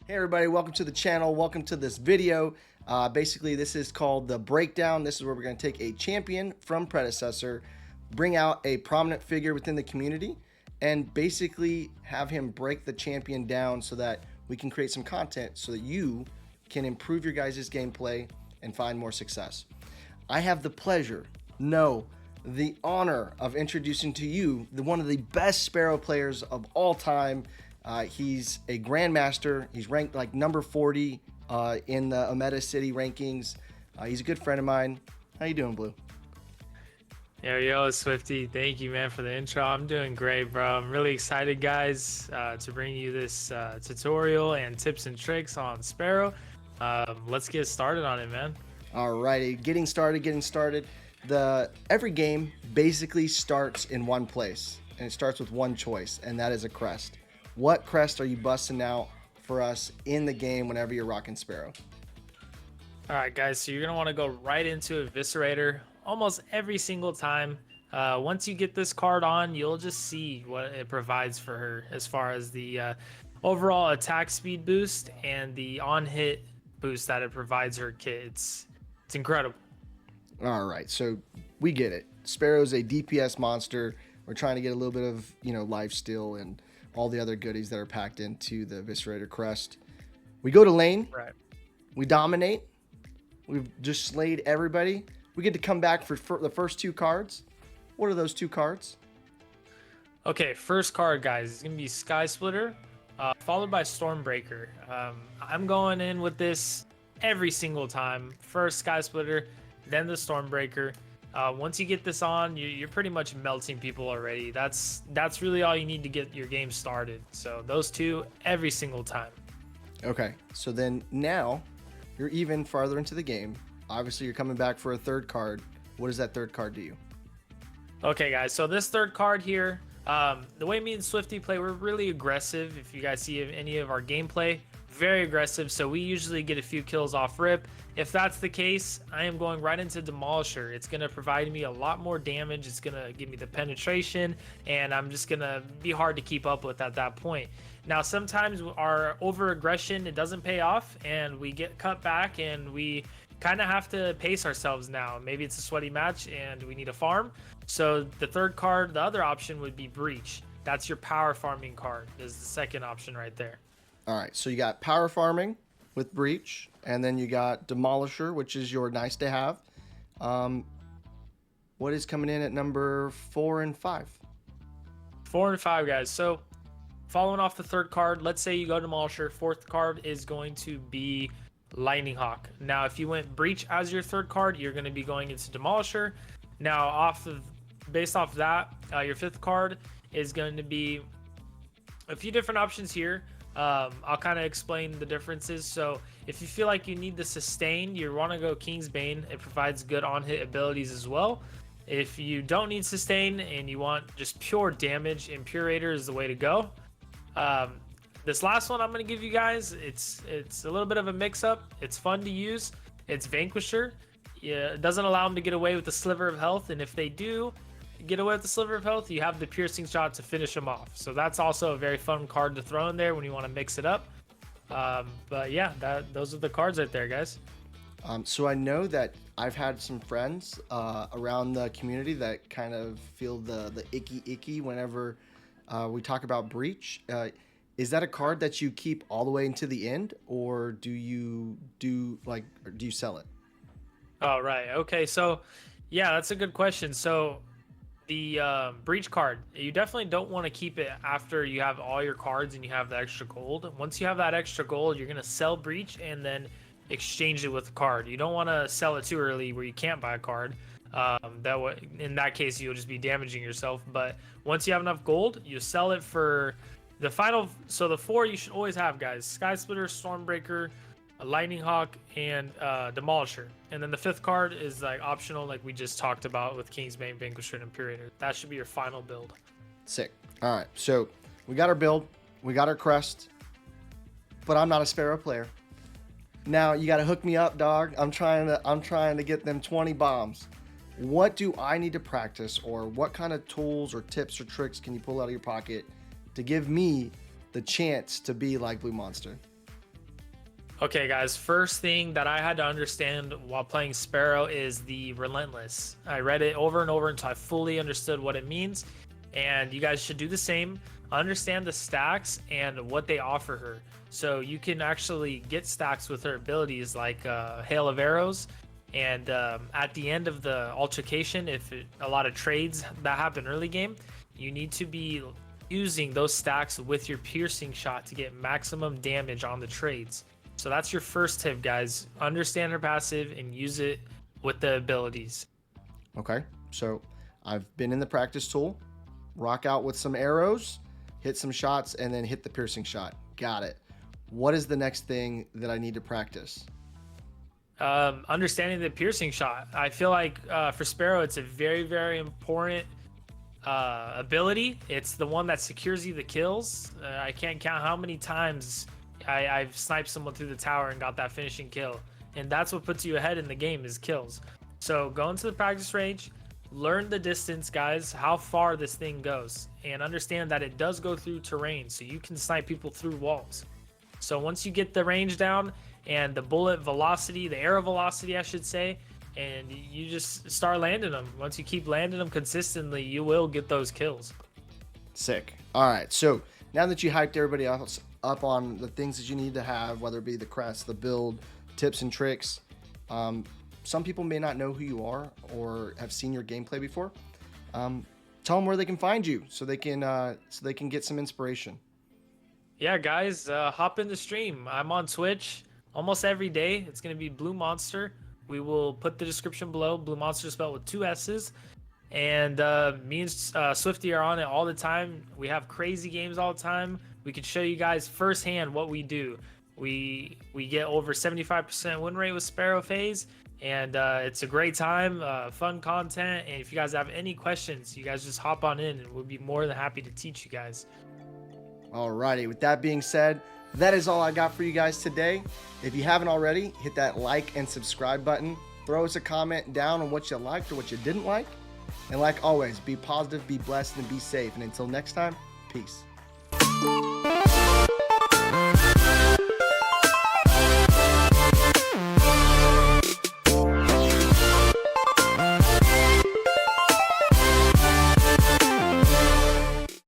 Hey everybody, welcome to the channel. Welcome to this video. Basically, this is called the breakdown. This is where we're going to take a champion from predecessor, bring out a prominent figure within the community, and basically have him break the champion down so that we can create some content so that you can improve your guys' gameplay and find more success. I have the pleasure, no, the honor of introducing to you one of the best Sparrow players of all time. He's a GrandMaster. He's ranked like number 40 in the Ometa City rankings. He's a good friend of mine. How you doing, Blue? Yo, Swifty. Thank you, man, for the intro. I'm doing great, bro. I'm really excited, guys, to bring you this tutorial and tips and tricks on Sparrow. Let's get started on it, man. Alrighty, getting started. Every game basically starts in one place, and it starts with one choice, and that is a crest. What crest are you busting out for us in the game whenever you're rocking Sparrow? All right, guys, so you're going to want to go right into Eviscerator almost every single time. Once you get this card on, you'll just see what it provides for her as far as the overall attack speed boost and the on-hit boost that it provides her kit. It's incredible. All right, so we get it. Sparrow's a DPS monster. We're trying to get a little bit of, lifesteal and all the other goodies that are packed into the Eviscerator crest. We go to lane. Right. We dominate. We've just slayed everybody. We get to come back for the first two cards. What are those two cards? Okay, first card, guys, is going to be Sky Splitter, followed by Stormbreaker. I'm going in with this every single time. First Sky Splitter, then the Stormbreaker. Once you get this on, you're pretty much melting people already. That's really all you need to get your game started. So those two every single time. Okay, so then now you're even farther into the game. Obviously, you're coming back for a third card. What does that third card do you? Okay, guys, so this third card here, the way me and Swifty play, we're really aggressive. If you guys see any of our gameplay, very aggressive, so we usually get a few kills off rip. If that's the case, I am going right into Demolisher. It's going to provide me a lot more damage. It's going to give me the penetration, and I'm just going to be hard to keep up with at that point. Now, sometimes our over-aggression, it doesn't pay off, and we get cut back, and we kind of have to pace ourselves now. Maybe it's a sweaty match, and we need a farm. So the third card, the other option would be Breach. That's your power farming card, is the second option right there. All right, so you got power farming with Breach, and then you got Demolisher, which is your nice to have. What is coming in at number 4 and 5? 4 and 5, guys. So following off the third card, let's say you go Demolisher. Fourth card is going to be Lightning Hawk. Now, if you went Breach as your third card, you're going to be going into Demolisher. Now, based off that, your fifth card is going to be a few different options here. I'll kind of explain the differences. So if you feel like you need the sustain, you want to go King's Bane. It provides good on-hit abilities as well. If you don't need sustain and you want just pure damage, Impurator is the way to go. This last one I'm going to give you guys, it's a little bit of a mix-up. It's fun to use. It's Vanquisher. Yeah, it doesn't allow them to get away with a sliver of health, and if they do get away with the sliver of health, you have the piercing shot to finish them off. So that's also a very fun card to throw in there when you want to mix it up. But yeah, those are the cards right there, guys. So I know that I've had some friends around the community that kind of feel the icky whenever we talk about Breach. Is that a card that you keep all the way into the end, or do you sell it? Oh, right. Okay, so yeah, that's a good question. So the Breach card, you definitely don't want to keep it after you have all your cards and you have the extra gold. Once you have that extra gold, you're going to sell Breach and then exchange it with a card. You don't want to sell it too early where you can't buy a card. In that case, you'll just be damaging yourself. But once you have enough gold, you sell it for the final. So the 4 you should always have, guys: Sky Splitter, Stormbreaker, a Lightning Hawk, and Demolisher. And then the 5th card is like optional, like we just talked about with King's Bane, Vanquisher, and Impurator. That should be your final build. Sick. All right, so we got our build, we got our crest, but I'm not a Sparrow player. Now you got to hook me up, dog. I'm trying to get them 20 bombs. What do I need to practice, or what kind of tools or tips or tricks can you pull out of your pocket to give me the chance to be like Blue Monster? Okay, guys, first thing that I had to understand while playing Sparrow is the relentless. I read it over and over until I fully understood what it means, and you guys should do the same. Understand the stacks and what they offer her. So you can actually get stacks with her abilities like Hail of Arrows, and at the end of the altercation, a lot of trades that happen early game, you need to be using those stacks with your piercing shot to get maximum damage on the trades. So that's your first tip, guys. Understand her passive and use it with the abilities. Okay, so I've been in the practice tool, rock out with some arrows, hit some shots, and then hit the piercing shot. Got it. What is the next thing that I need to practice? Understanding the piercing shot. I feel like for Sparrow, it's a very, very important ability. It's the one that secures you the kills. I can't count how many times I've sniped someone through the tower and got that finishing kill, and that's what puts you ahead in the game is kills. So go into the practice range, learn the distance, guys, how far this thing goes, and understand that it does go through terrain, so you can snipe people through walls. So once you get the range down and the bullet velocity, the arrow velocity I should say, and you just start landing them. Once you keep landing them consistently, you will get those kills. Sick. All right, so now that you hyped everybody else up on the things that you need to have, whether it be the crest, the build, tips and tricks, some people may not know who you are or have seen your gameplay before. Tell them where they can find you so they can get some inspiration. Yeah, guys, hop in the stream. I'm on Twitch almost every day. It's going to be Blue Monster. We will put the description below. Blue Monster spelled with 2 S's. And me and Swifty are on it all the time. We have crazy games all the time. We can show you guys firsthand what we do. We get over 75% win rate with Sparrow phase, and it's a great time, fun content. And if you guys have any questions, you guys just hop on in, and we'll be more than happy to teach you guys. Alrighty, with that being said, that is all I got for you guys today. If you haven't already, hit that like and subscribe button. Throw us a comment down on what you liked or what you didn't like. And like always, be positive, be blessed, and be safe. And until next time, peace.